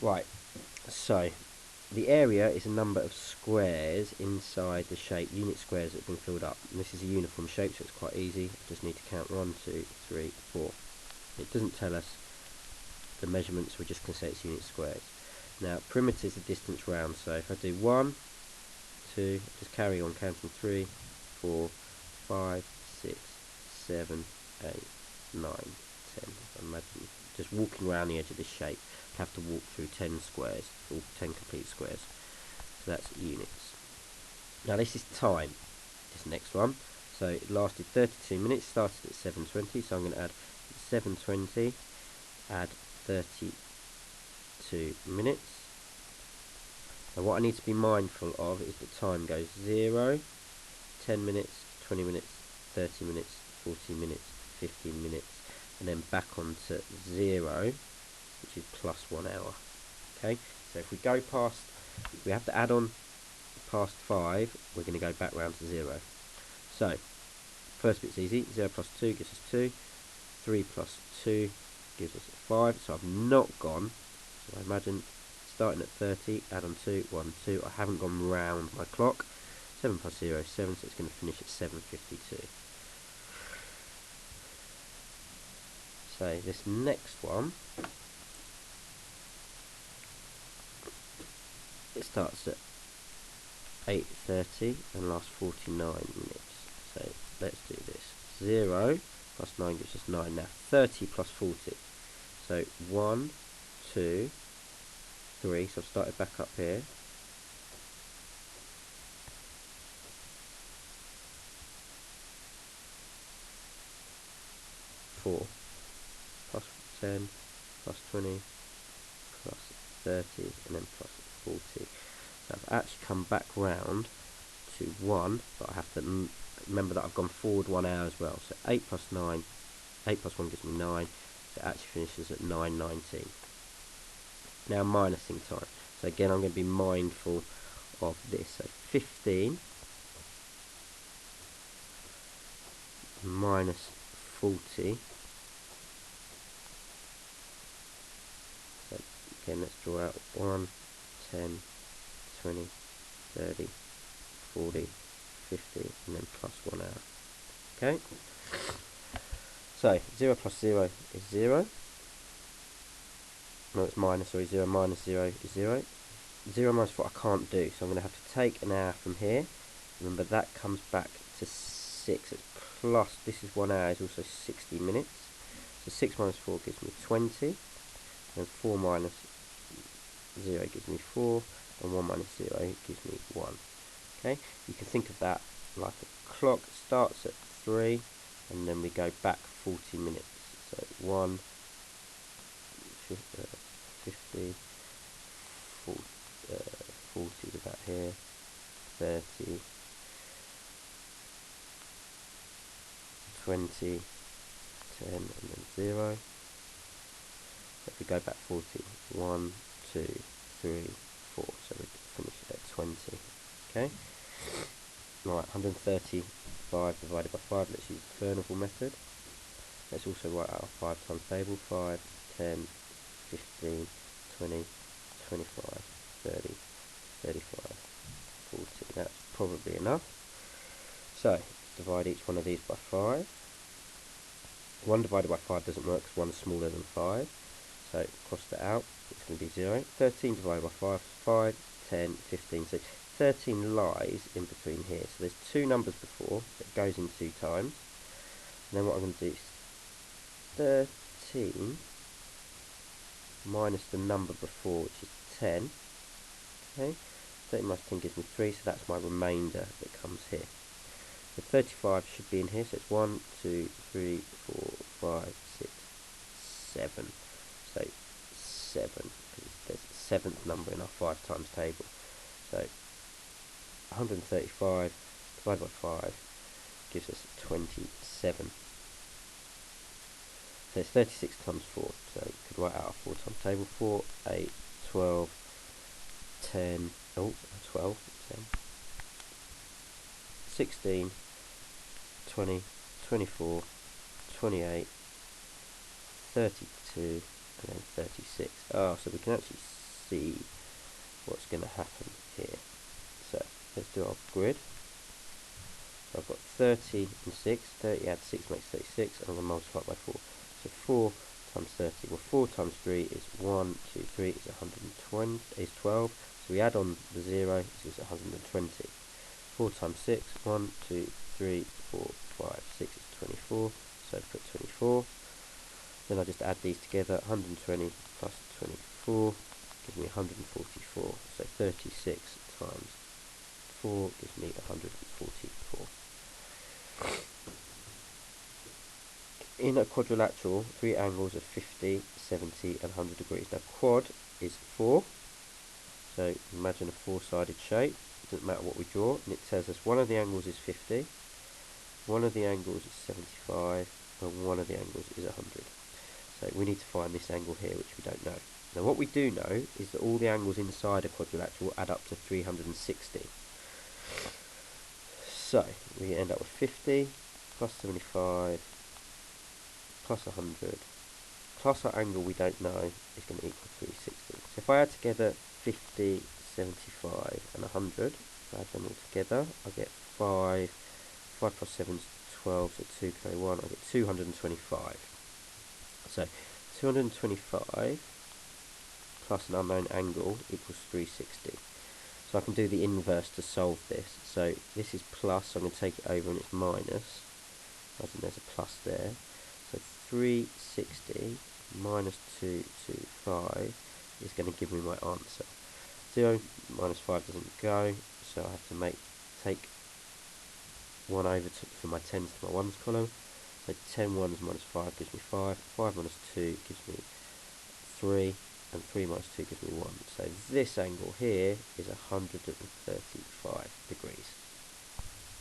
Right, so the area is a number of squares inside the shape, unit squares that have been filled up. And this is a uniform shape, so it's quite easy. I just need to count 1, 2, 3, 4. It doesn't tell us the measurements, we're just going to say it's unit squares. Now, perimeter is the distance round, so if I do 1, 2, just carry on counting 3, 4, 5, 6, 7, 8, 9, 10. Imagine just walking around the edge of this shape, you have to walk through 10 squares, or 10 complete squares. So that's units. Now this is time, this next one. So it lasted 32 minutes, started at 7:20, so I'm going to add 7:20, add 32 minutes. Now what I need to be mindful of is the time goes 0, 10 minutes, 20 minutes, 30 minutes, 40 minutes, 15 minutes, and then back onto 0, which is plus 1 hour. Okay, so if we go past, we have to add on past 5, we're going to go back round to 0. So, first bit's easy, 0 plus 2 gives us 2, 3 plus 2 gives us 5, so I've not gone, so I imagine starting at 30, add on 2, 1, 2, I haven't gone round my clock, 7 plus 0 is 7, so it's going to finish at 7:52. So this next one, it starts at 8:30 and lasts 49 minutes. So let's do this. 0 plus 9 gives us 9. Now 30 plus 40. So 1, 2, 3. So I've started back up here. 4 plus 10 plus 20 plus 30 and then plus 40. So I've actually come back round to 1, but I have to remember that I've gone forward 1 hour as well. So 8 plus 9, 8 plus 1 gives me 9, so it actually finishes at 9:19. Now minusing time. So again, I'm going to be mindful of this. So 15 minus 40. So again, let's draw out 1, 10, 20, 30, 40, 50, and then plus 1 hour. Okay? So 0 plus 0 is 0. No, it's minus, sorry, 0 minus 0 is 0. 0 minus 4 I can't do, so I'm going to have to take an hour from here. Remember, that comes back to 6. It's plus, this is 1 hour, is also 60 minutes. So 6 minus 4 gives me 20. And 4 minus 0 gives me 4. And 1 minus 0 gives me 1. Okay, you can think of that like a clock. Starts at 3, and then we go back 40 minutes. So 1, 50, 40 is about here, 30, 20, 10, and then 0. So if we go back 40, 1, 2, 3, 4, so we finish at 20. Okay? Right, 135 divided by 5, let's use the Furnivall method. Let's also write out our 5 times table, 5, 10, 15, 20, 25, 30, 35, 40. That's probably enough. So, divide each one of these by 5. 1 divided by 5 doesn't work because 1 is smaller than 5. So, cross that out. It's going to be 0. 13 divided by 5 is 5, 10, 15. So, 13 lies in between here. So, there's 2 numbers before, so it goes in 2 times. And then what I'm going to do is 13 minus the number before, which is 10. Okay, 13 minus 10 gives me 3, so that's my remainder that comes here. So 35 should be in here, so it's 1, 2, 3, 4, 5, 6, 7. So 7, because there's a 7th number in our 5 times table. So 135 divided by 5 gives us 27. So it's 36 times 4, so you could write out a 4 times table. 4, 8, 12, 10, 12, 10, 16, 20, 24, 28, 32, and then 36. So we can actually see what's going to happen here. So let's do our grid. So I've got 30 and 6. 30 add 6 makes 36, and I'm going to multiply it by 4. So 4 times 30. Well, 4 times 3 is 1, 2, 3 is 120, is 12. So we add on the 0, it gives 120. 4 times 6, 1, 2, 3, 4, 5, 6 is 24. So put 24. Then I just add these together. 120 plus 24 gives me 144. So 36 times 4 gives me 144. In a quadrilateral, three angles are 50, 70 and 100 degrees. Now quad is 4, so imagine a four-sided shape. It doesn't matter what we draw, and it tells us one of the angles is 50, one of the angles is 75, and one of the angles is 100. So we need to find this angle here, which we don't know. Now what we do know is that all the angles inside a quadrilateral add up to 360. So we end up with 50 plus 75 plus 100 plus our angle we don't know is going to equal 360. So if I add together 50, 75 and 100, if I add them all together, I get 5 plus 7 is 12, so 2 carry 1, I get 225. So 225 plus an unknown angle equals 360. So I can do the inverse to solve this. So this is plus, so I'm going to take it over and it's minus. I think there's a plus there. So 360 minus 225 is going to give me my answer. 0 minus 5 doesn't go, so I have to take 1 over from my 10s to my 1s column. So 10 ones minus 5 gives me 5, 5 minus 2 gives me 3, and 3 minus 2 gives me 1. So this angle here is 135